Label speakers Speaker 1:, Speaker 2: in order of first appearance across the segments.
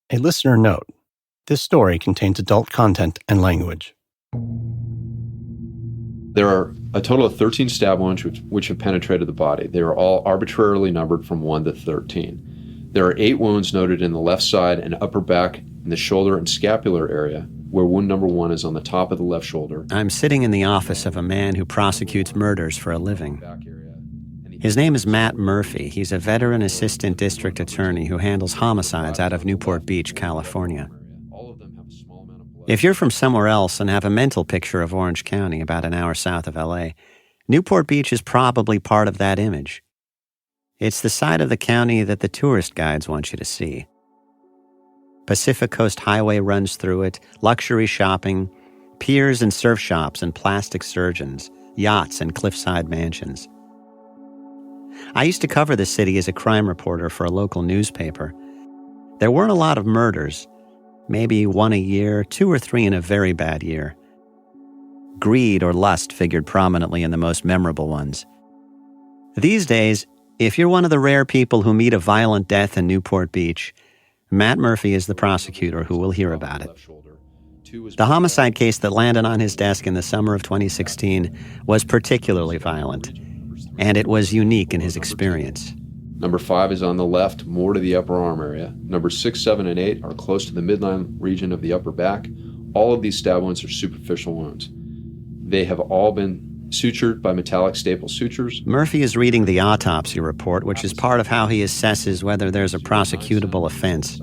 Speaker 1: A listener note: this story contains adult content and language.
Speaker 2: There are a total of 13 stab wounds which have penetrated the body. They are all arbitrarily numbered from 1 to 13. There are 8 wounds noted in the left side and upper back in the shoulder and scapular area, where wound number 1 is on the top of the left shoulder.
Speaker 3: I'm sitting in the office of a man who prosecutes murders for a living. His name is Matt Murphy. He's a veteran assistant district attorney who handles homicides out of Newport Beach, California. If you're from somewhere else and have a mental picture of Orange County about an hour south of LA, Newport Beach is probably part of that image. It's the side of the county that the tourist guides want you to see. Pacific Coast Highway runs through it, luxury shopping, piers and surf shops and plastic surgeons, yachts and cliffside mansions. I used to cover the city as a crime reporter for a local newspaper. There weren't a lot of murders, maybe 1 a year, 2 or 3 in a very bad year. Greed or lust figured prominently in the most memorable ones. These days, if you're one of the rare people who meet a violent death in Newport Beach, Matt Murphy is the prosecutor who will hear about it. The homicide case that landed on his desk in the summer of 2016 was particularly violent, and it was unique in his experience.
Speaker 2: Number 5 is on the left, more to the upper arm area. Numbers 6, 7, and 8 are close to the midline region of the upper back. All of these stab wounds are superficial wounds. They have all been sutured by metallic staple sutures.
Speaker 3: Murphy is reading the autopsy report, which is part of how he assesses whether there's a prosecutable offense.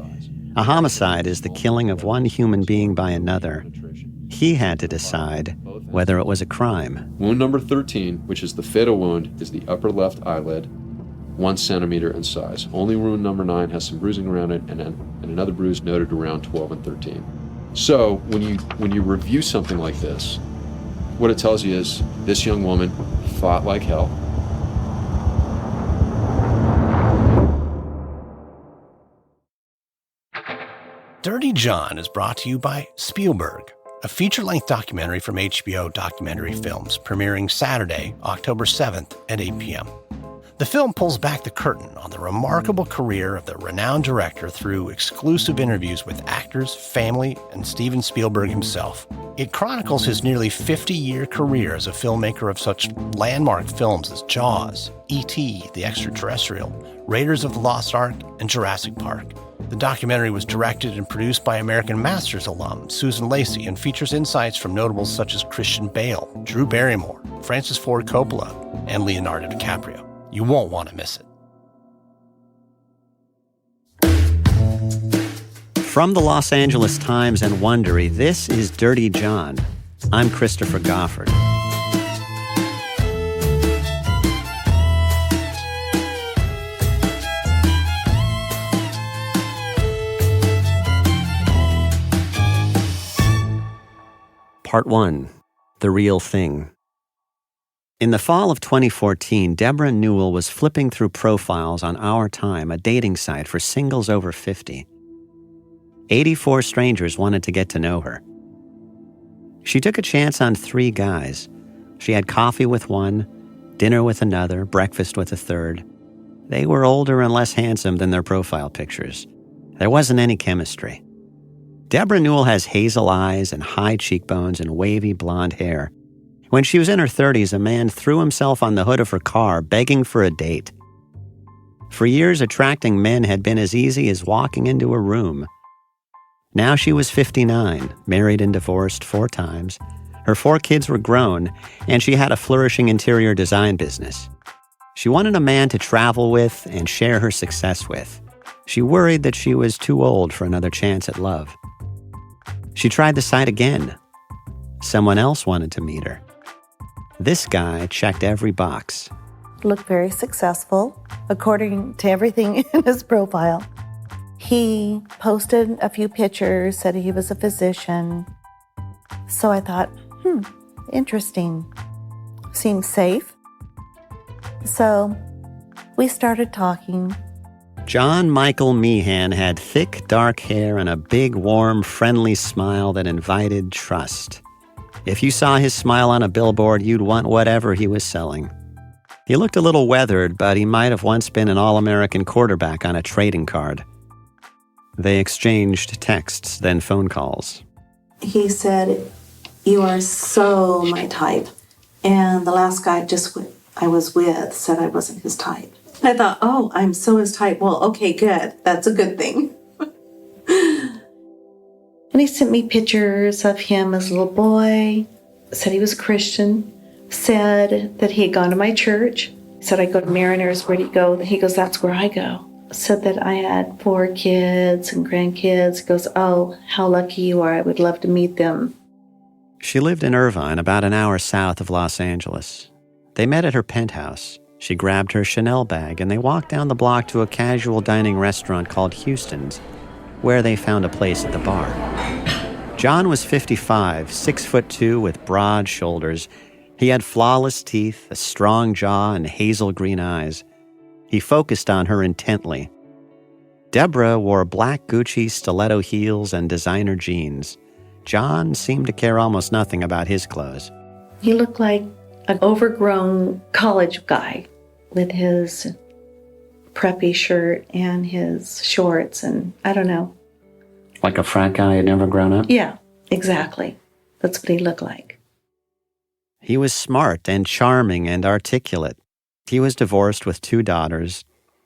Speaker 3: A homicide is the killing of one human being by another. He had to decide whether it was a crime.
Speaker 2: Wound number 13, which is the fatal wound, is the upper left eyelid, 1 centimeter in size. Only wound number 9 has some bruising around it, and another bruise noted around 12 and 13. So when you review something like this, what it tells you is this young woman fought like hell.
Speaker 1: Dirty John is brought to you by Spielberg, a feature-length documentary from HBO Documentary Films, premiering Saturday, October 7th at 8 p.m. The film pulls back the curtain on the remarkable career of the renowned director through exclusive interviews with actors, family, and Steven Spielberg himself. It chronicles his nearly 50-year career as a filmmaker of such landmark films as Jaws, E.T., The Extraterrestrial, Raiders of the Lost Ark, and Jurassic Park. The documentary was directed and produced by American Masters alum Susan Lacey and features insights from notables such as Christian Bale, Drew Barrymore, Francis Ford Coppola, and Leonardo DiCaprio. You won't want to miss
Speaker 3: it. From the Los Angeles Times and Wondery, this is Dirty John. I'm Christopher Goffard. Part 1. The Real Thing. In the fall of 2014, Debra Newell was flipping through profiles on Our Time, a dating site for singles over 50. 84 strangers wanted to get to know her. She took a chance on 3 guys. She had coffee with one, dinner with another, breakfast with a third. They were older and less handsome than their profile pictures. There wasn't any chemistry. Debra Newell has hazel eyes and high cheekbones and wavy blonde hair. When she was in her 30s, a man threw himself on the hood of her car begging for a date. For years, attracting men had been as easy as walking into a room. Now she was 59, married and divorced 4 times. Her 4 kids were grown, and she had a flourishing interior design business. She wanted a man to travel with and share her success with. She worried that she was too old for another chance at love. She tried the site again. Someone else wanted to meet her. This guy checked every box.
Speaker 4: Looked very successful, according to everything in his profile. He posted a few pictures, said he was a physician. So I thought, interesting. Seems safe. So we started talking.
Speaker 3: John Michael Meehan had thick, dark hair and a big, warm, friendly smile that invited trust. If you saw his smile on a billboard, you'd want whatever he was selling. He looked a little weathered, but he might have once been an All-American quarterback on a trading card. They exchanged texts, then phone calls.
Speaker 4: He said, "You are so my type." And the last guy I was with said I wasn't his type. I thought, oh, I'm so his type. Well, okay, good. That's a good thing. And he sent me pictures of him as a little boy, said he was a Christian, said that he had gone to my church, said I go to Mariners, where'd he go? He goes, that's where I go. Said that I had 4 kids and grandkids. He goes, oh, how lucky you are. I would love to meet them.
Speaker 3: She lived in Irvine, about an hour south of Los Angeles. They met at her penthouse. She grabbed her Chanel bag and they walked down the block to a casual dining restaurant called Houston's, where they found a place at the bar. John was 55, 6'2", with broad shoulders. He had flawless teeth, a strong jaw, and hazel green eyes. He focused on her intently. Debra wore black Gucci stiletto heels and designer jeans. John seemed to care almost nothing about his clothes.
Speaker 4: He looked like an overgrown college guy with his preppy shirt and his shorts, and I don't know.
Speaker 3: Like a frat guy had never grown up?
Speaker 4: Yeah, exactly. That's what he looked like.
Speaker 3: He was smart and charming and articulate. He was divorced with 2 daughters.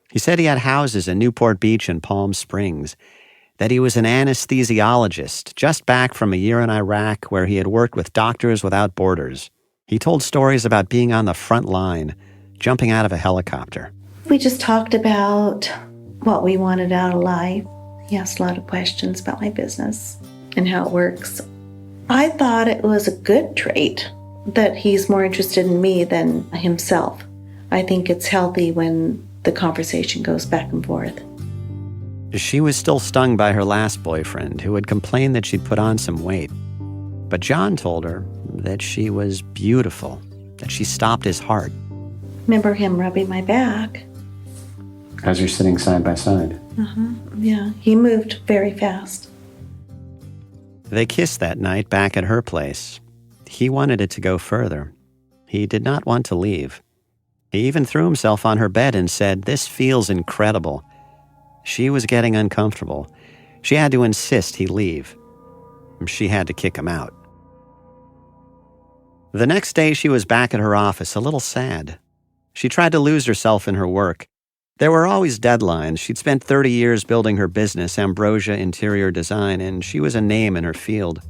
Speaker 3: He said he had houses in Newport Beach and Palm Springs, that he was an anesthesiologist, just back from a year in Iraq where he had worked with Doctors Without Borders. He told stories about being on the front line, jumping out of a helicopter.
Speaker 4: We just talked about what we wanted out of life. He asked a lot of questions about my business and how it works. I thought it was a good trait that he's more interested in me than himself. I think it's healthy when the conversation goes back and forth.
Speaker 3: She was still stung by her last boyfriend, who had complained that she'd put on some weight. But John told her that she was beautiful, that she stopped his heart.
Speaker 4: Remember him rubbing my back?
Speaker 3: As you're sitting side by side.
Speaker 4: Yeah, he moved very fast.
Speaker 3: They kissed that night back at her place. He wanted it to go further. He did not want to leave. He even threw himself on her bed and said, "This feels incredible." She was getting uncomfortable. She had to insist he leave. She had to kick him out. The next day, she was back at her office, a little sad. She tried to lose herself in her work. There were always deadlines. She'd spent 30 years building her business, Ambrosia Interior Design, and she was a name in her field.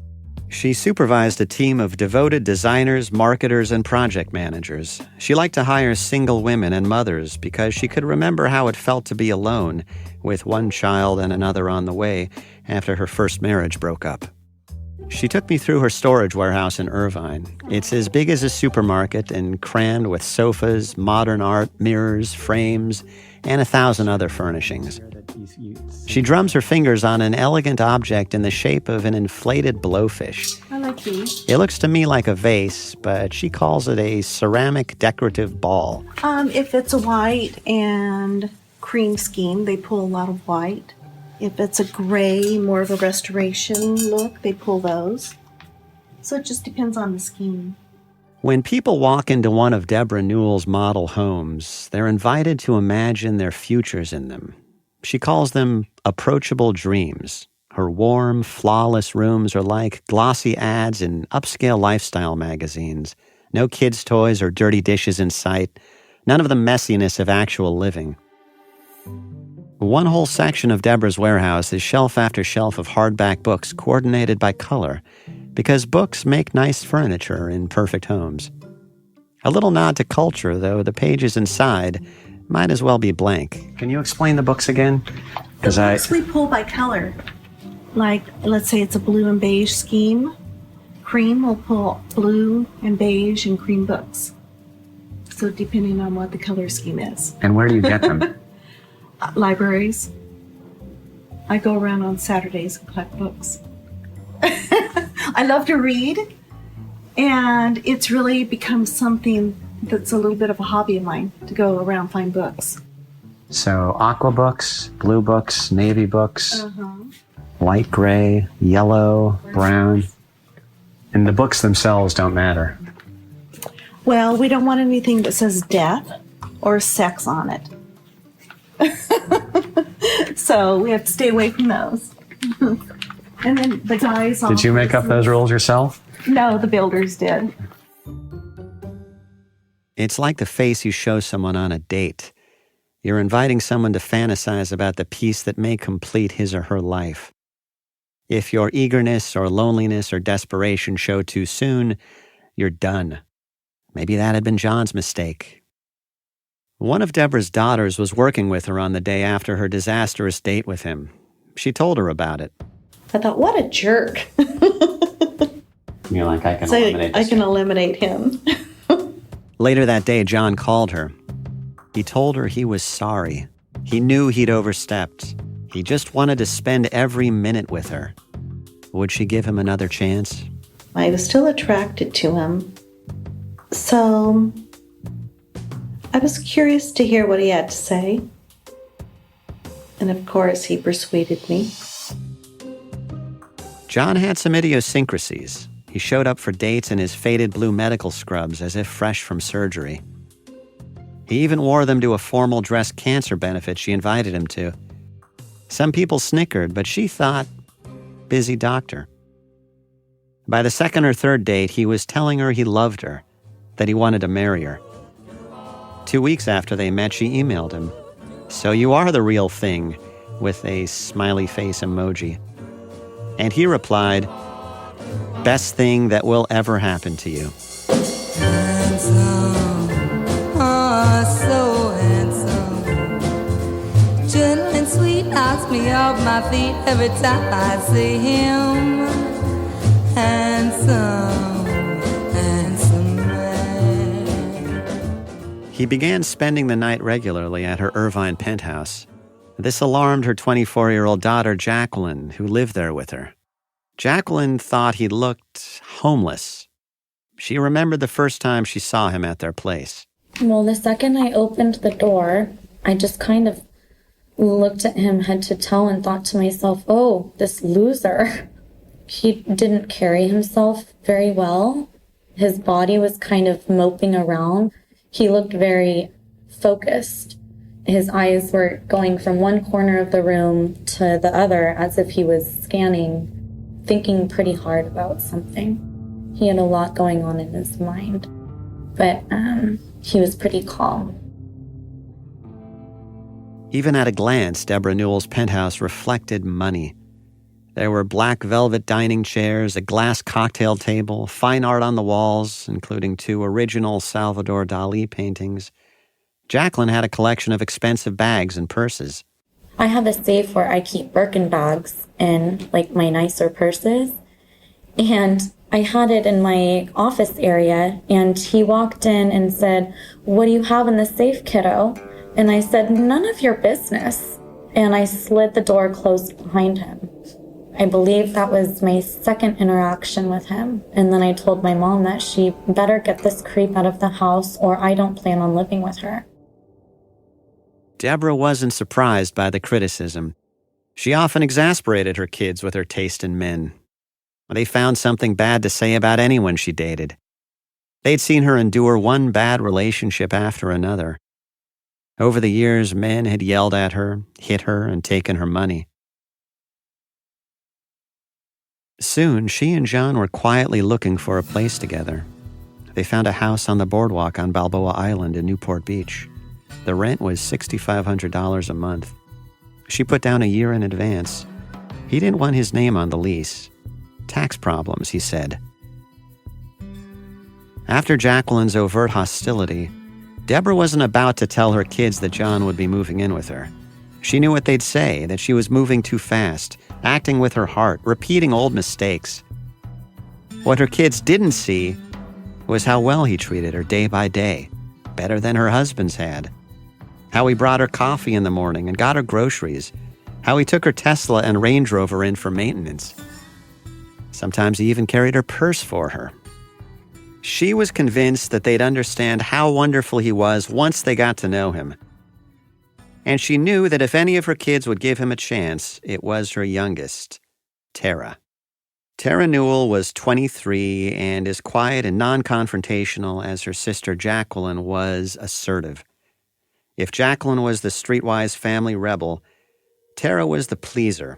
Speaker 3: She supervised a team of devoted designers, marketers, and project managers. She liked to hire single women and mothers because she could remember how it felt to be alone, with one child and another on the way, after her first marriage broke up. She took me through her storage warehouse in Irvine. It's as big as a supermarket and crammed with sofas, modern art, mirrors, frames, and 1,000 other furnishings. She drums her fingers on an elegant object in the shape of an inflated blowfish.
Speaker 4: I like these.
Speaker 3: It looks to me like a vase, but she calls it a ceramic decorative ball.
Speaker 4: If it's a white and cream scheme, they pull a lot of white. If it's a gray, more of a restoration look, they pull those. So it just depends on the scheme.
Speaker 3: When people walk into one of Debra Newell's model homes, they're invited to imagine their futures in them. She calls them approachable dreams. Her warm, flawless rooms are like glossy ads in upscale lifestyle magazines. No kids' toys or dirty dishes in sight. None of the messiness of actual living. One whole section of Debra's warehouse is shelf after shelf of hardback books coordinated by color, because books make nice furniture in perfect homes. A little nod to culture, though the pages inside might as well be blank. Can you explain the books again?
Speaker 4: The books we pull by color. Like, let's say it's a blue and beige scheme. Cream will pull blue and beige and cream books. So depending on what the color scheme is.
Speaker 3: And where do you get them?
Speaker 4: Libraries. I go around on Saturdays and collect books. I love to read, and it's really become something that's a little bit of a hobby of mine, to go around and find books.
Speaker 3: So aqua books, blue books, navy books, light gray, yellow, brown. And the books themselves don't matter.
Speaker 4: Well, we don't want anything that says death or sex on it. So we have to stay away from those. And then the guys...
Speaker 3: Did you make up those rules yourself?
Speaker 4: No, the builders did.
Speaker 3: It's like the face you show someone on a date. You're inviting someone to fantasize about the piece that may complete his or her life. If your eagerness or loneliness or desperation show too soon, you're done. Maybe that had been John's mistake. One of Debra's daughters was working with her on the day after her disastrous date with him. She told her about it.
Speaker 4: I thought, what a jerk.
Speaker 3: You're like, I can eliminate this.
Speaker 4: I can eliminate him.
Speaker 3: Later that day, John called her. He told her he was sorry. He knew he'd overstepped. He just wanted to spend every minute with her. Would she give him another chance?
Speaker 4: I was still attracted to him. So I was curious to hear what he had to say. And of course, he persuaded me.
Speaker 3: John had some idiosyncrasies. He showed up for dates in his faded blue medical scrubs as if fresh from surgery. He even wore them to a formal dress cancer benefit she invited him to. Some people snickered, but she thought, busy doctor. By the second or third date, he was telling her he loved her, that he wanted to marry her. 2 weeks after they met, she emailed him, "So you are the real thing," with a smiley face emoji. And he replied, "Best thing that will ever happen to you."
Speaker 5: Handsome, oh, so handsome. Gentle and sweet, knocks me off my feet every time I see him. Handsome, handsome man.
Speaker 3: He began spending the night regularly at her Irvine penthouse. This alarmed her 24-year-old daughter, Jacqueline, who lived there with her. Jacqueline thought he looked homeless. She remembered the first time she saw him at their place.
Speaker 6: Well, the second I opened the door, I just kind of looked at him head to toe and thought to myself, oh, this loser. He didn't carry himself very well. His body was kind of moping around. He looked very focused. His eyes were going from one corner of the room to the other as if he was scanning, thinking pretty hard about something. He had a lot going on in his mind, but he was pretty calm.
Speaker 3: Even at a glance, Debra Newell's penthouse reflected money. There were black velvet dining chairs, a glass cocktail table, fine art on the walls, including 2 original Salvador Dali paintings. Jacqueline had a collection of expensive bags and purses.
Speaker 6: I have a safe where I keep Birkin bags and like my nicer purses. And I had it in my office area, and he walked in and said, "What do you have in the safe, kiddo?" And I said, "None of your business." And I slid the door closed behind him. I believe that was my second interaction with him. And then I told my mom that she better get this creep out of the house or I don't plan on living with her.
Speaker 3: Debra wasn't surprised by the criticism. She often exasperated her kids with her taste in men. They found something bad to say about anyone she dated. They'd seen her endure one bad relationship after another. Over the years, men had yelled at her, hit her, and taken her money. Soon, she and John were quietly looking for a place together. They found a house on the boardwalk on Balboa Island in Newport Beach. The rent was $6,500 a month. She put down a year in advance. He didn't want his name on the lease. Tax problems, he said. After Jacqueline's overt hostility, Debra wasn't about to tell her kids that John would be moving in with her. She knew what they'd say, that she was moving too fast, acting with her heart, repeating old mistakes. What her kids didn't see was how well he treated her day by day, better than her husband's had. How he brought her coffee in the morning and got her groceries. How he took her Tesla and Range Rover in for maintenance. Sometimes he even carried her purse for her. She was convinced that they'd understand how wonderful he was once they got to know him. And she knew that if any of her kids would give him a chance, it was her youngest, Tara. Tara Newell was 23 and as quiet and non-confrontational as her sister Jacqueline was assertive. If Jacqueline was the streetwise family rebel, Tara was the pleaser.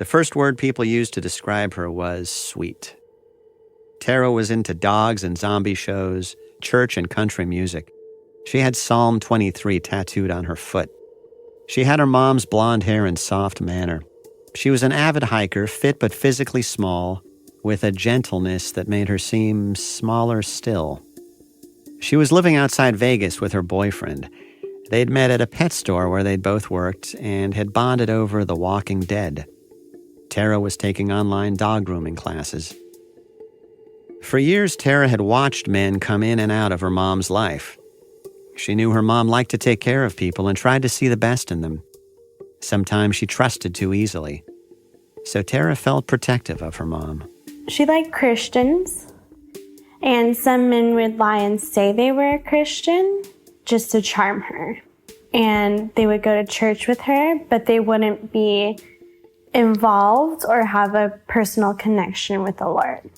Speaker 3: The first word people used to describe her was sweet. Tara was into dogs and zombie shows, church and country music. She had Psalm 23 tattooed on her foot. She had her mom's blonde hair and soft manner. She was an avid hiker, fit but physically small, with a gentleness that made her seem smaller still. She was living outside Vegas with her boyfriend. They'd met at a pet store where they'd both worked and had bonded over The Walking Dead. Tara was taking online dog grooming classes. For years, Tara had watched men come in and out of her mom's life. She knew her mom liked to take care of people and tried to see the best in them. Sometimes she trusted too easily. So Tara felt protective of her mom.
Speaker 7: She liked Christians, and some men would lie and say they were a Christian just to charm her. And they would go to church with her, but they wouldn't be involved or have a personal connection with the Lord.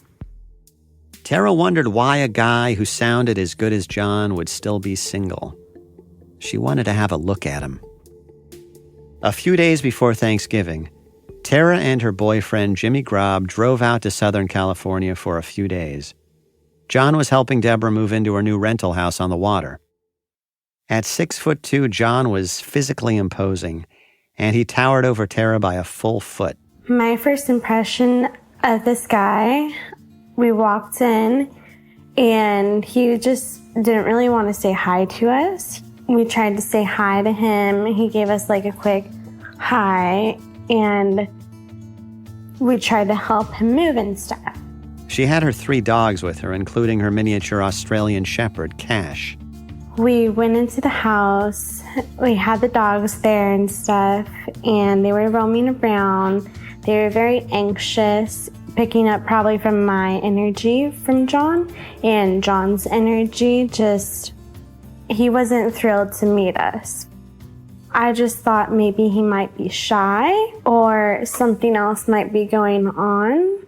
Speaker 3: Tara wondered why a guy who sounded as good as John would still be single. She wanted to have a look at him. A few days before Thanksgiving, Tara and her boyfriend Jimmy Grob drove out to Southern California for a few days. John was helping Debra move into her new rental house on the water. At 6'2", John was physically imposing, and he towered over Tara by a full foot.
Speaker 7: My first impression of this guy, we walked in, and he just didn't really want to say hi to us. We tried to say hi to him. He gave us like a quick hi, and we tried to help him move and stuff.
Speaker 3: She had her 3 dogs with her, including her miniature Australian Shepherd, Cash.
Speaker 7: We went into the house, we had the dogs there and stuff, and they were roaming around. They were very anxious, picking up probably from my energy from John, and John's energy he wasn't thrilled to meet us. I just thought maybe he might be shy or something else might be going on.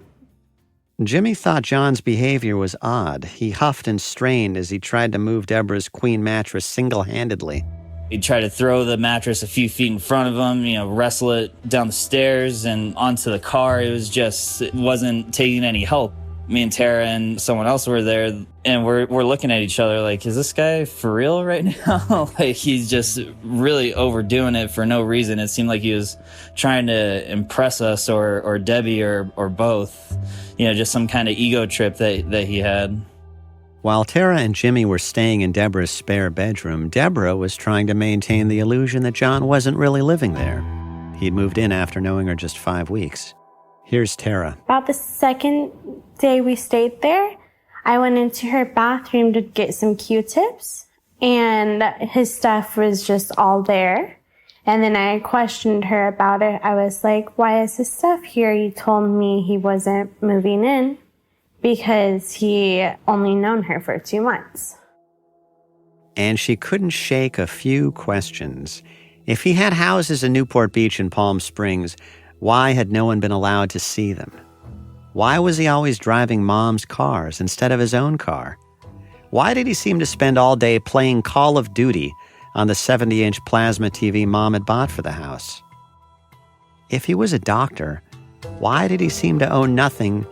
Speaker 3: Jimmy thought John's behavior was odd. He huffed and strained as he tried to move Debra's queen mattress single-handedly.
Speaker 8: He'd try to throw the mattress a few feet in front of him, wrestle it down the stairs and onto the car. It wasn't taking any help. Me and Tara and someone else were there, and we're looking at each other like, is this guy for real right now? Like, he's just really overdoing it for no reason. It seemed like he was trying to impress us or Debbie or both. Just some kind of ego trip that he had.
Speaker 3: While Tara and Jimmy were staying in Debra's spare bedroom, Debra was trying to maintain the illusion that John wasn't really living there. He'd moved in after knowing her just 5 weeks. Here's Tara.
Speaker 7: About the second day we stayed there, I went into her bathroom to get some Q-tips, and his stuff was just all there. And then I questioned her about it. I was like, why is his stuff here? You told me he wasn't moving in because he only known her for 2 months.
Speaker 3: And she couldn't shake a few questions. If he had houses in Newport Beach and Palm Springs, why had no one been allowed to see them? Why was he always driving Mom's cars instead of his own car? Why did he seem to spend all day playing Call of Duty on the 70-inch plasma TV Mom had bought for the house? If he was a doctor, why did he seem to own nothing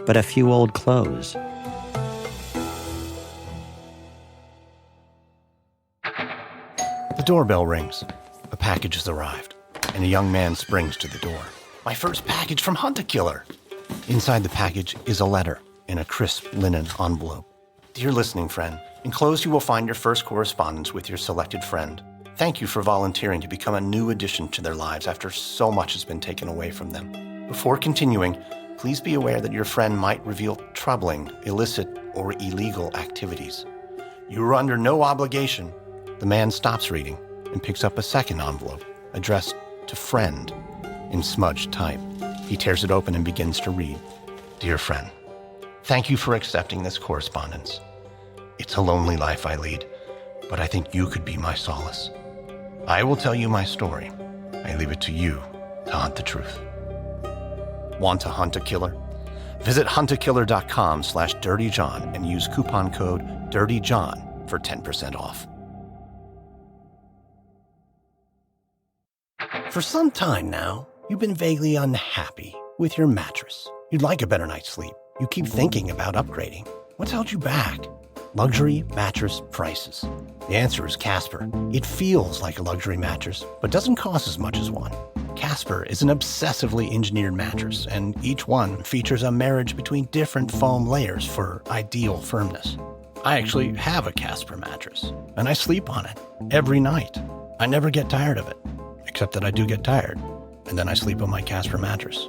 Speaker 3: but a few old clothes?
Speaker 1: The doorbell rings. A package has arrived, and a young man springs to the door. My first package from Hunt-A-Killer. Inside the package is a letter in a crisp linen envelope. Dear listening friend, enclosed you will find your first correspondence with your selected friend. Thank you for volunteering to become a new addition to their lives after so much has been taken away from them. Before continuing, please be aware that your friend might reveal troubling, illicit, or illegal activities. You are under no obligation. The man stops reading and picks up a second envelope addressed to friend in smudged type. He tears it open and begins to read. Dear friend, thank you for accepting this correspondence. It's a lonely life I lead, but I think you could be my solace. I will tell you my story. I leave it to you to hunt the truth. Want to hunt a killer? Visit huntakiller.com/dirtyjohn and use coupon code DIRTYJOHN for 10% off. For some time now, you've been vaguely unhappy with your mattress. You'd like a better night's sleep. You keep thinking about upgrading. What's held you back? Luxury mattress prices. The answer is Casper. It feels like a luxury mattress, but doesn't cost as much as one. Casper is an obsessively engineered mattress, and each one features a marriage between different foam layers for ideal firmness. I actually have a Casper mattress, and I sleep on it every night. I never get tired of it, except that I do get tired, and then I sleep on my Casper mattress.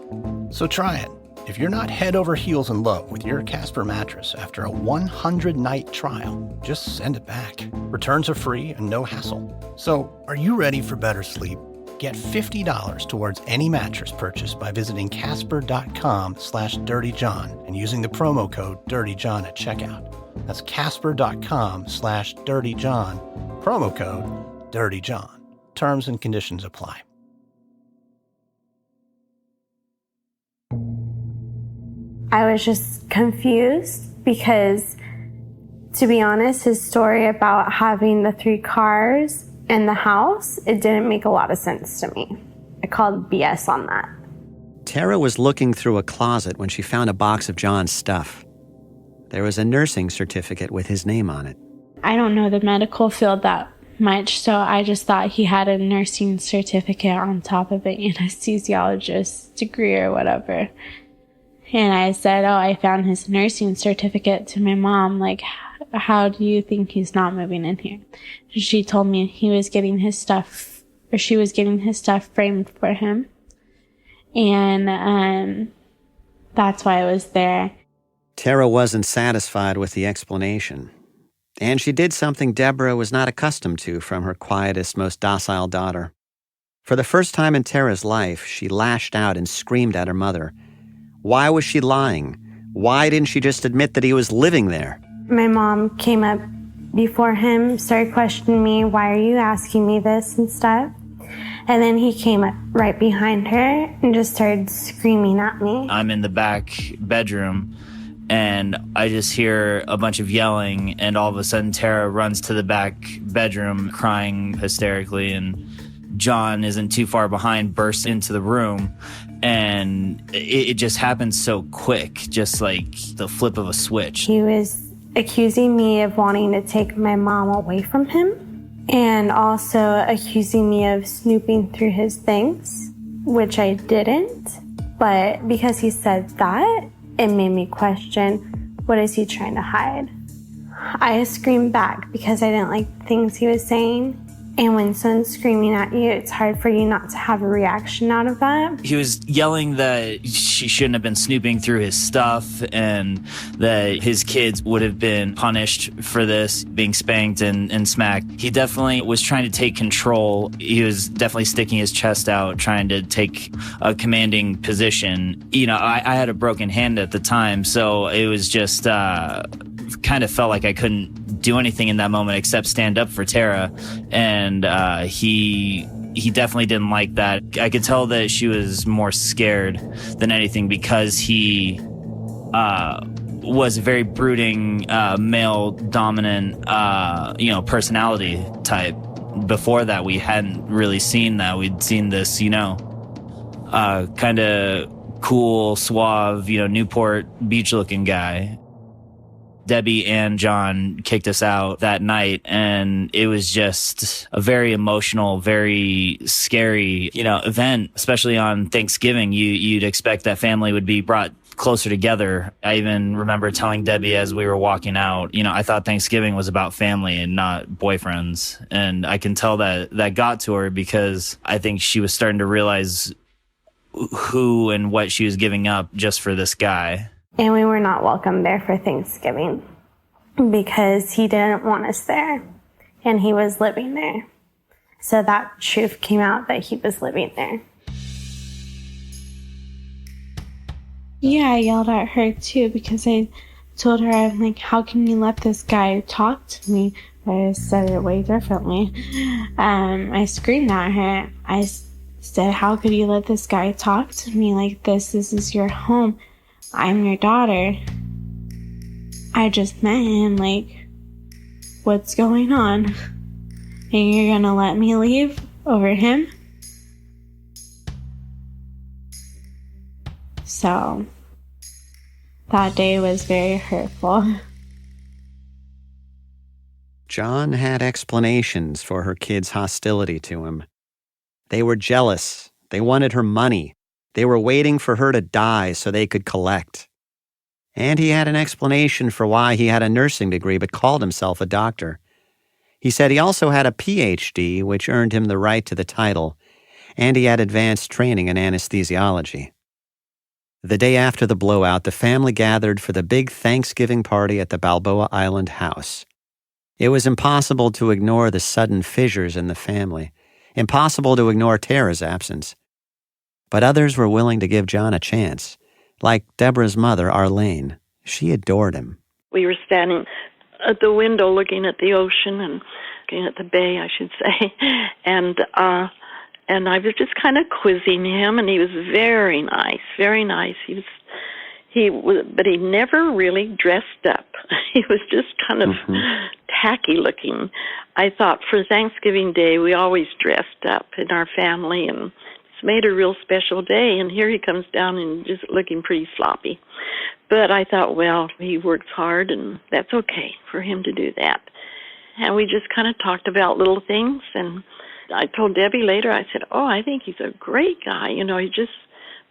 Speaker 1: So try it. If you're not head over heels in love with your Casper mattress after a 100-night trial, just send it back. Returns are free and no hassle. So, are you ready for better sleep? Get $50 towards any mattress purchase by visiting casper.com/dirtyjohn and using the promo code dirtyjohn at checkout. That's casper.com/dirtyjohn, promo code dirtyjohn. Terms and conditions apply.
Speaker 7: I was just confused because, to be honest, his story about having the 3 cars and the house, it didn't make a lot of sense to me. I called BS on that.
Speaker 3: Tara was looking through a closet when she found a box of John's stuff. There was a nursing certificate with his name on it.
Speaker 7: I don't know the medical field that much, so I just thought he had a nursing certificate on top of an anesthesiologist degree or whatever. And I said, oh, I found his nursing certificate to my mom. Like, how do you think he's not moving in here? And she told me he was getting his stuff, or she was getting his stuff framed for him. And that's why I was there.
Speaker 3: Tara wasn't satisfied with the explanation. And she did something Debra was not accustomed to from her quietest, most docile daughter. For the first time in Tara's life, she lashed out and screamed at her mother. Why was she lying? Why didn't she just admit that he was living there?
Speaker 7: My mom came up before him, started questioning me, why are you asking me this and stuff? And then he came up right behind her and just started screaming at me.
Speaker 8: I'm in the back bedroom, and I just hear a bunch of yelling, and all of a sudden Tara runs to the back bedroom crying hysterically, and John isn't too far behind, bursts into the room, and it just happened so quick, just like the flip of a switch.
Speaker 7: He was accusing me of wanting to take my mom away from him, and also accusing me of snooping through his things, which I didn't. But because he said that, it made me question, what is he trying to hide? I screamed back because I didn't like the things he was saying. And when someone's screaming at you, it's hard for you not to have a reaction out of that.
Speaker 8: He was yelling that she shouldn't have been snooping through his stuff and that his kids would have been punished for this, being spanked and smacked. He definitely was trying to take control. He was definitely sticking his chest out, trying to take a commanding position. You know, I had a broken hand at the time, so it was just kind of felt like I couldn't do anything in that moment except stand up for Tara. And he definitely didn't like that. I could tell that she was more scared than anything because he was a very brooding, male-dominant, personality type. Before that, we hadn't really seen that. We'd seen this, kind of cool, suave, Newport Beach-looking guy. Debbie and John kicked us out that night, and it was just a very emotional, very scary, event, especially on Thanksgiving. You'd expect that family would be brought closer together. I even remember telling Debbie as we were walking out, I thought Thanksgiving was about family and not boyfriends. And I can tell that got to her because I think she was starting to realize who and what she was giving up just for this guy.
Speaker 7: And we were not welcome there for Thanksgiving because he didn't want us there and he was living there. So that truth came out that he was living there. Yeah, I yelled at her too because I told her, I'm like, how can you let this guy talk to me? I said it way differently. I screamed at her. I said, how could you let this guy talk to me like this? This is your home. I'm your daughter. I just met him, like, what's going on? And you're gonna let me leave over him? So that day was very hurtful.
Speaker 3: John had explanations for her kids' hostility to him. They were jealous. They wanted her money. They were waiting for her to die so they could collect. And he had an explanation for why he had a nursing degree but called himself a doctor. He said he also had a PhD, which earned him the right to the title, and he had advanced training in anesthesiology. The day after the blowout, the family gathered for the big Thanksgiving party at the Balboa Island house. It was impossible to ignore the sudden fissures in the family, impossible to ignore Tara's absence. But others were willing to give John a chance, like Debra's mother, Arlene. She adored him.
Speaker 9: We were standing at the window looking at the ocean and looking at the bay, I should say, and I was just kind of quizzing him, and he was very nice, very nice. But he never really dressed up. He was just kind of tacky looking. I thought for Thanksgiving Day, we always dressed up in our family, and it's made a real special day, and here he comes down and just looking pretty sloppy. But I thought, well, he works hard, and that's okay for him to do that. And we just kind of talked about little things, and I told Debbie later, I said, I think he's a great guy. He's just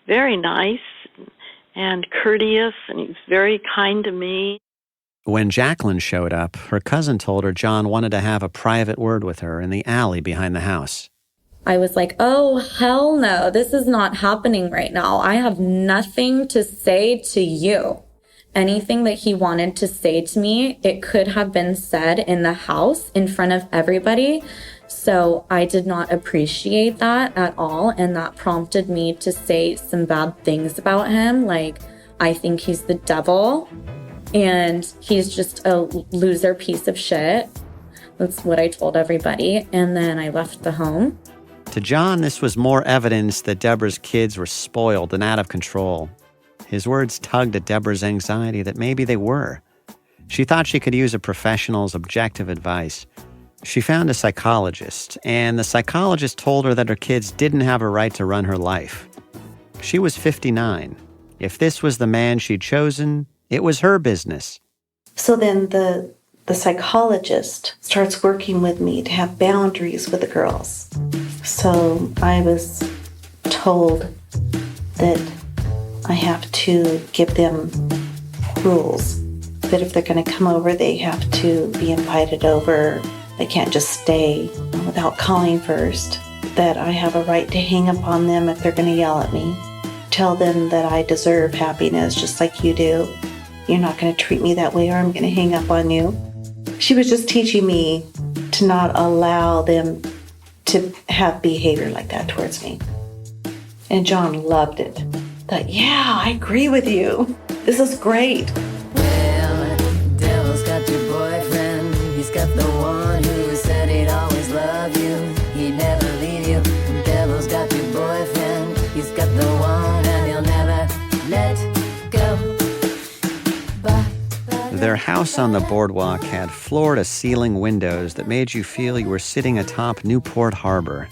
Speaker 9: very nice and courteous, and he's very kind to me.
Speaker 3: When Jacqueline showed up, her cousin told her John wanted to have a private word with her in the alley behind the house.
Speaker 6: I was like, oh, hell no, this is not happening right now. I have nothing to say to you. Anything that he wanted to say to me, it could have been said in the house in front of everybody. So I did not appreciate that at all. And that prompted me to say some bad things about him. Like, I think he's the devil and he's just a loser piece of shit. That's what I told everybody. And then I left the home.
Speaker 3: To John, this was more evidence that Debra's kids were spoiled and out of control. His words tugged at Debra's anxiety that maybe they were. She thought she could use a professional's objective advice. She found a psychologist, and the psychologist told her that her kids didn't have a right to run her life. She was 59. If this was the man she'd chosen, it was her business.
Speaker 4: So then the psychologist starts working with me to have boundaries with the girls. So I was told that I have to give them rules. That if they're going to come over, they have to be invited over. They can't just stay without calling first. That I have a right to hang up on them if they're going to yell at me. Tell them that I deserve happiness just like you do. You're not going to treat me that way or I'm going to hang up on you. She was just teaching me to not allow them to have behavior like that towards me. And John loved it. Thought, yeah, I agree with you. This is great.
Speaker 5: Well, Devil's got your boyfriend. He's got the one who said he'd always love you. He'd never leave you. Devil's got your boyfriend. He's got the one and he'll never let go.
Speaker 3: Their house on the boardwalk had floor-to-ceiling windows that made you feel you were sitting atop Newport Harbor.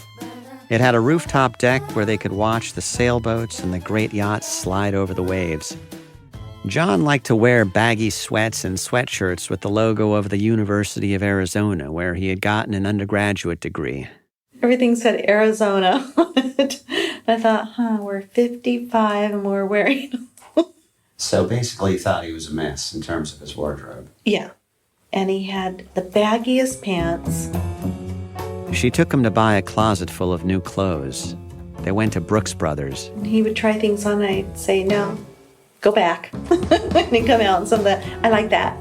Speaker 3: It had a rooftop deck where they could watch the sailboats and the great yachts slide over the waves. John liked to wear baggy sweats and sweatshirts with the logo of the University of Arizona, where he had gotten an undergraduate degree.
Speaker 4: Everything said Arizona on it. I thought, we're 55 and we're wearing...
Speaker 3: So basically he thought he was a mess in terms of his wardrobe.
Speaker 4: Yeah. And he had the baggiest pants.
Speaker 3: She took him to buy a closet full of new clothes. They went to Brooks Brothers.
Speaker 4: And he would try things on and I'd say, no, go back. And he'd come out and some of that, I like that.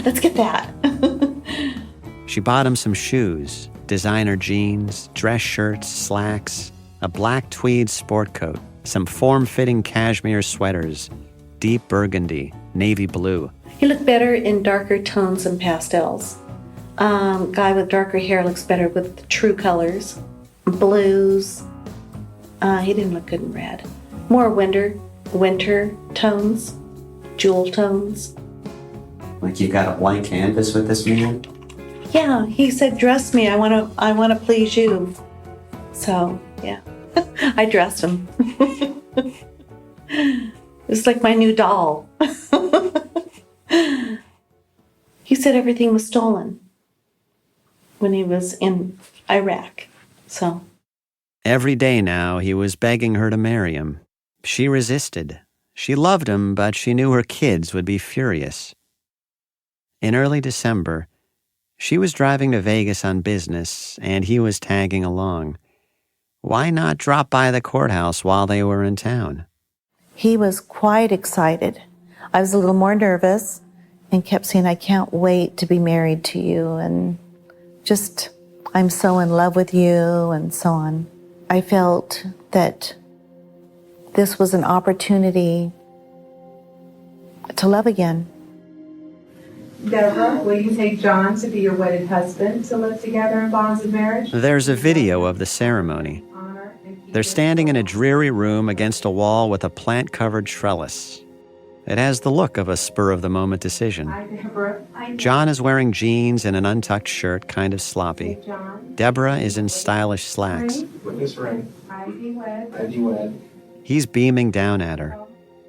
Speaker 4: Let's get that.
Speaker 3: She bought him some shoes, designer jeans, dress shirts, slacks, a black tweed sport coat, some form-fitting cashmere sweaters, deep burgundy, navy blue.
Speaker 4: He looked better in darker tones and pastels. Guy with darker hair looks better with true colors. Blues. He didn't look good in red. More winter tones, jewel tones.
Speaker 3: Like you got a blank canvas with this man?
Speaker 4: Yeah, he said, dress me, I want to please you. So, yeah, I dressed him. It's like my new doll. He said everything was stolen when he was in Iraq. So
Speaker 3: Every day now, he was begging her to marry him. She resisted. She loved him, but she knew her kids would be furious. In early December, she was driving to Vegas on business, and he was tagging along. Why not drop by the courthouse while they were in town?
Speaker 4: he was quite excited. I was a little more nervous and kept saying, I can't wait to be married to you, and just, I'm so in love with you, and so on. I felt that this was an opportunity to love again.
Speaker 10: Debra, will you take John to be your wedded husband to live together in bonds of marriage?
Speaker 3: There's a video of the ceremony. They're standing in a dreary room against a wall with a plant-covered trellis. It has the look of a spur-of-the-moment decision.
Speaker 10: Hi, Debra.
Speaker 3: John is wearing jeans and an untucked shirt, kind of sloppy. Debra is in stylish slacks.
Speaker 10: With this ring, I be wed.
Speaker 3: He's beaming down at her.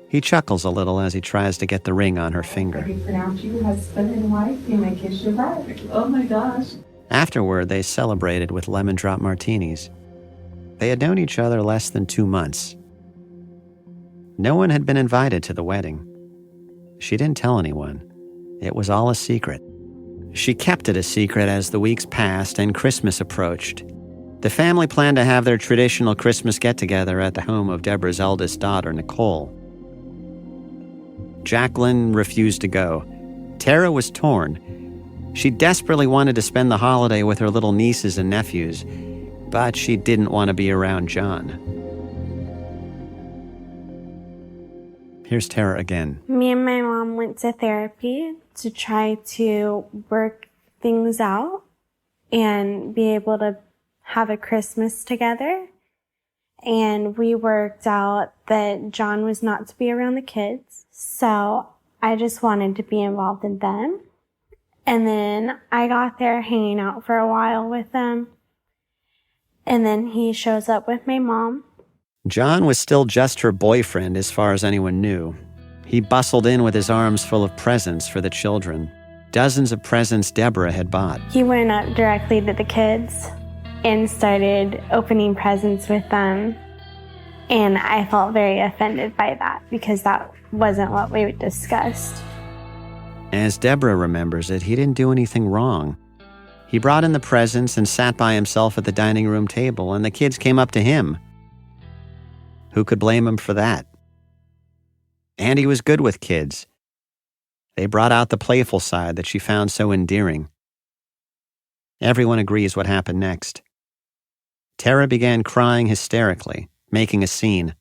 Speaker 3: He chuckles a little as he tries to get the ring on her finger.
Speaker 10: I pronounce you husband and wife. You may kiss your bride. Oh my gosh.
Speaker 3: Afterward, they celebrated with lemon drop martinis. They had known each other less than 2 months. No one had been invited to the wedding. She didn't tell anyone. It was all a secret. She kept it a secret as the weeks passed and Christmas approached. The family planned to have their traditional Christmas get-together at the home of Debra's eldest daughter, Nicole. Jacqueline refused to go. Tara was torn. She desperately wanted to spend the holiday with her little nieces and nephews, but she didn't want to be around John. Here's Tara again.
Speaker 7: Me and my mom went to therapy to try to work things out and be able to have a Christmas together. And we worked out that John was not to be around the kids. So I just wanted to be involved in them. And then I got there hanging out for a while with them. And then he shows up with my mom.
Speaker 3: John was still just her boyfriend as far as anyone knew. He bustled in with his arms full of presents for the children. Dozens of presents Debra had bought.
Speaker 7: He went up directly to the kids and started opening presents with them. And I felt very offended by that because that wasn't what we discussed.
Speaker 3: As Debra remembers it, he didn't do anything wrong. He brought in the presents and sat by himself at the dining room table, and the kids came up to him. Who could blame him for that? And he was good with kids. They brought out the playful side that she found so endearing. Everyone agrees what happened next. Tara began crying hysterically, making a scene.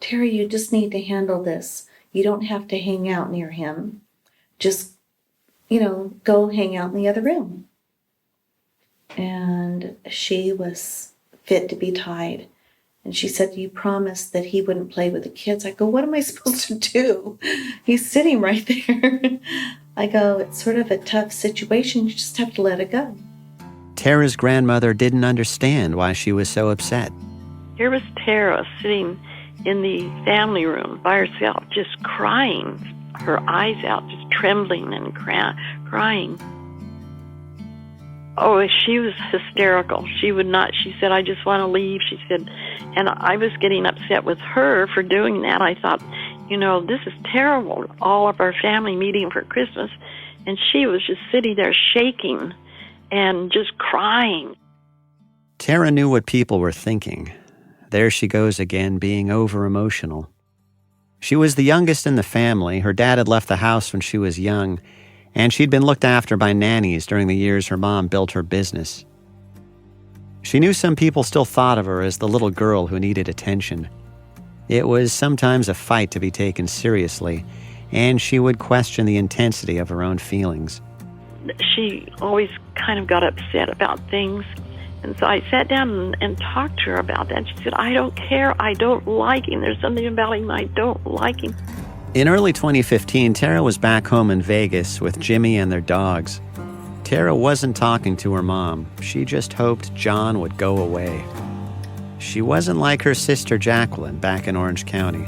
Speaker 4: Tara, you just need to handle this. You don't have to hang out near him. Just, go hang out in the other room. And she was fit to be tied. And she said, you promised that he wouldn't play with the kids. I go, what am I supposed to do? He's sitting right there. I go, it's sort of a tough situation. You just have to let it go.
Speaker 3: Tara's grandmother didn't understand why she was so upset.
Speaker 9: Here was Tara sitting in the family room by herself, just crying, her eyes out, just trembling and crying. Oh, she was hysterical. She would not, she said, I just want to leave. She said, and I was getting upset with her for doing that. I thought, this is terrible. All of our family meeting for Christmas. And she was just sitting there shaking and just crying.
Speaker 3: Tara knew what people were thinking. There she goes again, being over-emotional. She was the youngest in the family. Her dad had left the house when she was young, and she'd been looked after by nannies during the years her mom built her business. She knew some people still thought of her as the little girl who needed attention. It was sometimes a fight to be taken seriously, and she would question the intensity of her own feelings.
Speaker 9: She always kind of got upset about things, and so I sat down and talked to her about that. She said, I don't care. I don't like him. There's something about him I don't like him.
Speaker 3: In early 2015, Tara was back home in Vegas with Jimmy and their dogs. Tara wasn't talking to her mom. She just hoped John would go away. She wasn't like her sister Jacqueline back in Orange County.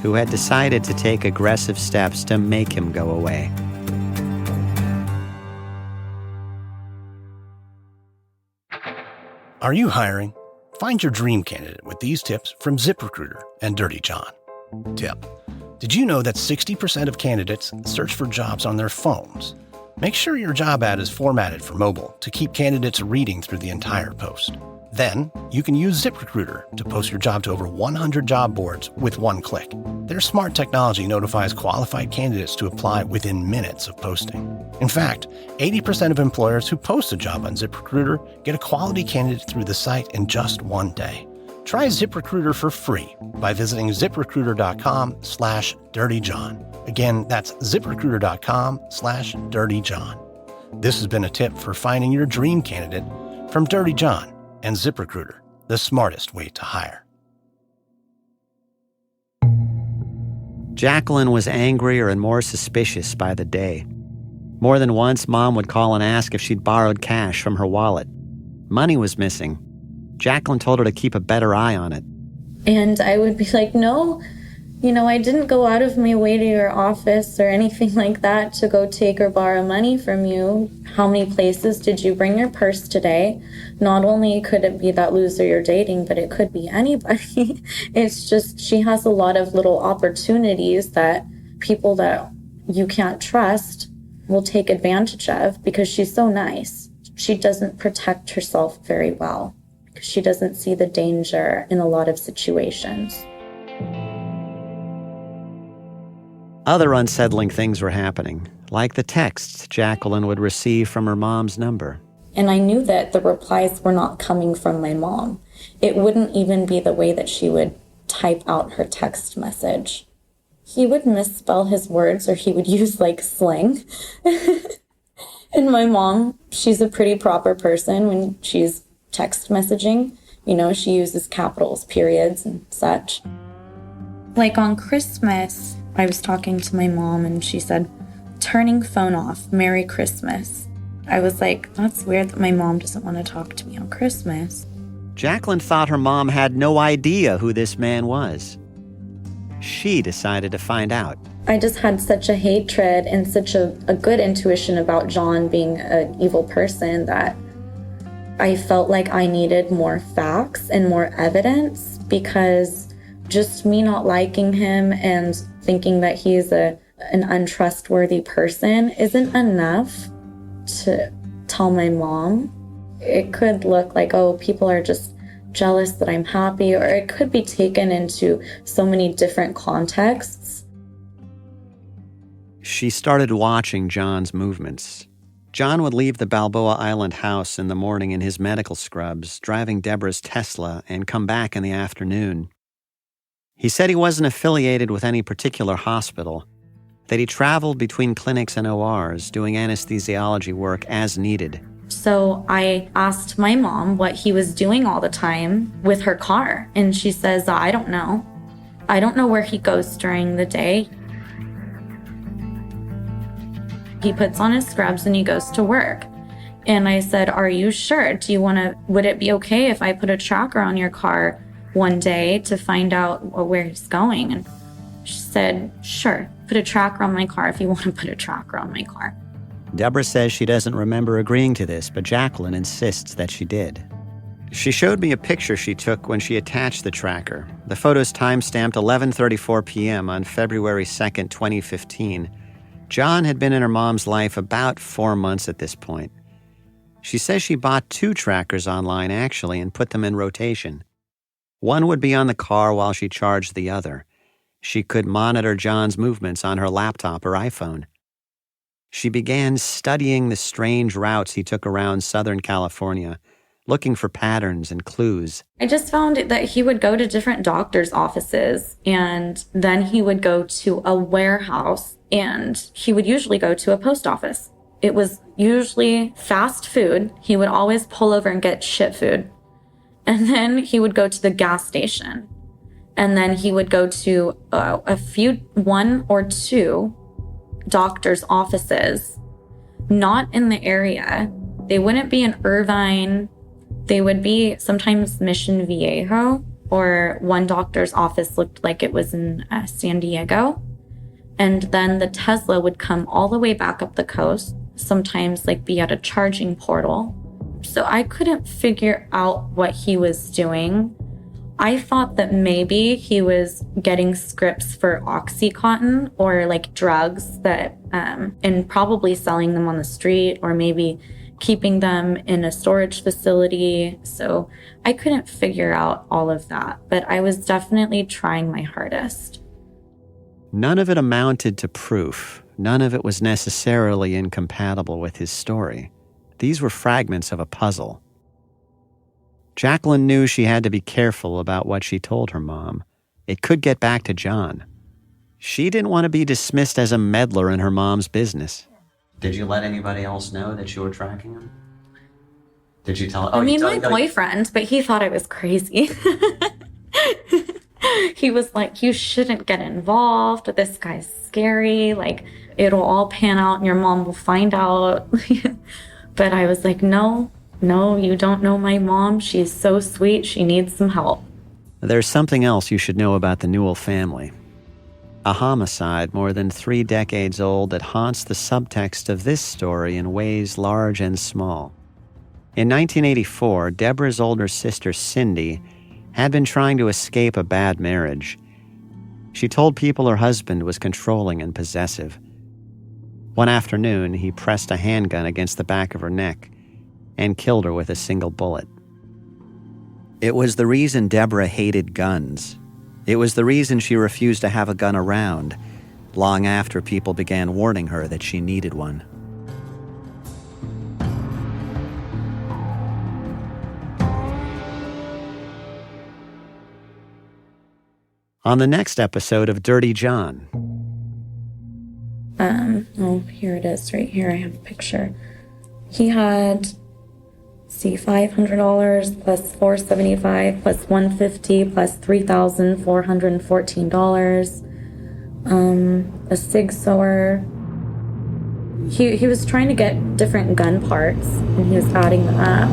Speaker 3: who had decided to take aggressive steps to make him go away.
Speaker 1: Are you hiring? Find your dream candidate with these tips from ZipRecruiter and Dirty John. Tip: did you know that 60% of candidates search for jobs on their phones? Make sure your job ad is formatted for mobile to keep candidates reading through the entire post. Then, you can use ZipRecruiter to post your job to over 100 job boards with one click. Their smart technology notifies qualified candidates to apply within minutes of posting. In fact, 80% of employers who post a job on ZipRecruiter get a quality candidate through the site in just one day. Try ZipRecruiter for free by visiting ziprecruiter.com/dirtyjohn. Again, that's ziprecruiter.com/dirtyjohn. This has been a tip for finding your dream candidate from Dirty John and ZipRecruiter, the smartest way to hire.
Speaker 3: Jacqueline was angrier and more suspicious by the day. More than once, Mom would call and ask if she'd borrowed cash from her wallet. Money was missing. Jacqueline told her to keep a better eye on it.
Speaker 6: And I would be like, no, I didn't go out of my way to your office or anything like that to go take or borrow money from you. How many places did you bring your purse today? Not only could it be that loser you're dating, but it could be anybody. It's just, she has a lot of little opportunities that people that you can't trust will take advantage of because she's so nice. She doesn't protect herself very well because she doesn't see the danger in a lot of situations.
Speaker 3: Other unsettling things were happening, like the texts Jacqueline would receive from her mom's number.
Speaker 6: And I knew that the replies were not coming from my mom. It wouldn't even be the way that she would type out her text message. He would misspell his words or he would use slang. And my mom, she's a pretty proper person when she's text messaging. She uses capitals, periods, and such. Like on Christmas, I was talking to my mom and she said, "Turning phone off, Merry Christmas." I was like, that's weird that my mom doesn't want to talk to me on Christmas.
Speaker 3: Jacqueline thought her mom had no idea who this man was. She decided to find out.
Speaker 6: I just had such a hatred and such a good intuition about John being an evil person that I felt like I needed more facts and more evidence, because just me not liking him and thinking that he's an untrustworthy person isn't enough to tell my mom. It could look like, oh, people are just jealous that I'm happy, or it could be taken into so many different contexts.
Speaker 3: She started watching John's movements. John would leave the Balboa Island house in the morning in his medical scrubs, driving Debra's Tesla, and come back in the afternoon. He said he wasn't affiliated with any particular hospital, that he traveled between clinics and ORs, doing anesthesiology work as needed.
Speaker 6: So I asked my mom what he was doing all the time with her car, and she says, I don't know. I don't know where he goes during the day. He puts on his scrubs and he goes to work. And I said, are you sure? Would it be okay if I put a tracker on your car one day to find out where he's going? And she said, sure, put a tracker on my car if you want to put a tracker on my car.
Speaker 3: Debra says she doesn't remember agreeing to this, but Jacqueline insists that she did. She showed me a picture she took when she attached the tracker. The photo's time-stamped 11:34 p.m. on February 2nd, 2015. John had been in her mom's life about 4 months at this point. She says she bought 2 trackers online, actually, and put them in rotation. One would be on the car while she charged the other. She could monitor John's movements on her laptop or iPhone. She began studying the strange routes he took around Southern California, looking for patterns and clues.
Speaker 6: I just found that he would go to different doctors' offices, and then he would go to a warehouse, and he would usually go to a post office. It was usually fast food. He would always pull over and get shit food. And then he would go to the gas station. And then he would go to 1 or 2 doctors' offices, not in the area. They wouldn't be in Irvine. They would be sometimes Mission Viejo. or one doctor's office looked like it was in San Diego. And then the Tesla would come all the way back up the coast, sometimes like be at a charging portal. So I couldn't figure out what he was doing. I thought that maybe he was getting scripts for Oxycontin or like drugs that, and probably selling them on the street, or maybe keeping them in a storage facility. So I couldn't figure out all of that, but I was definitely trying my hardest.
Speaker 3: None of it amounted to proof. None of it was necessarily incompatible with his story. These were fragments of a puzzle. Jacqueline knew she had to be careful about what she told her mom. It could get back to John. She didn't want to be dismissed as a meddler in her mom's business. Did you let anybody else know that you were tracking him? Did you tell?
Speaker 6: My boyfriend, but he thought I was crazy. He was like, you shouldn't get involved. This guy's scary. Like, it'll all pan out and your mom will find out. But I was like, no, you don't know my mom. She's so sweet. She needs some help.
Speaker 3: There's something else you should know about the Newell family. A homicide more than 3 decades old that haunts the subtext of this story in ways large and small. In 1984, Debra's older sister, Cindy, had been trying to escape a bad marriage. She told people her husband was controlling and possessive. One afternoon, he pressed a handgun against the back of her neck and killed her with a single bullet. It was the reason Debra hated guns. It was the reason she refused to have a gun around, long after people began warning her that she needed one. On the next episode of Dirty John.
Speaker 6: Here it is, right here. I have a picture. He had, $500 plus $475 plus $150 plus $3,414. A Sig Sauer. He was trying to get different gun parts, and he was adding them up.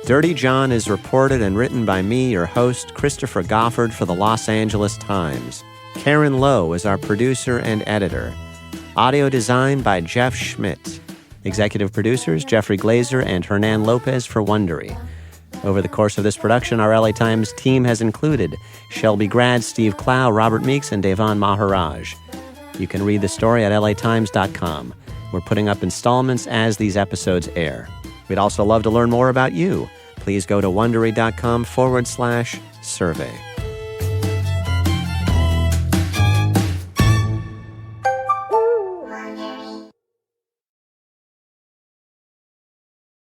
Speaker 3: Dirty John is reported and written by me, your host, Christopher Goffard, for the Los Angeles Times. Karen Lowe is our producer and editor. Audio design by Jeff Schmidt. Executive producers Jeffrey Glazer and Hernan Lopez for Wondery. Over the course of this production, our LA Times team has included Shelby Grad, Steve Clow, Robert Meeks, and Devon Maharaj. You can read the story at LATimes.com. We're putting up installments as these episodes air. We'd also love to learn more about you. Please go to Wondery.com/survey.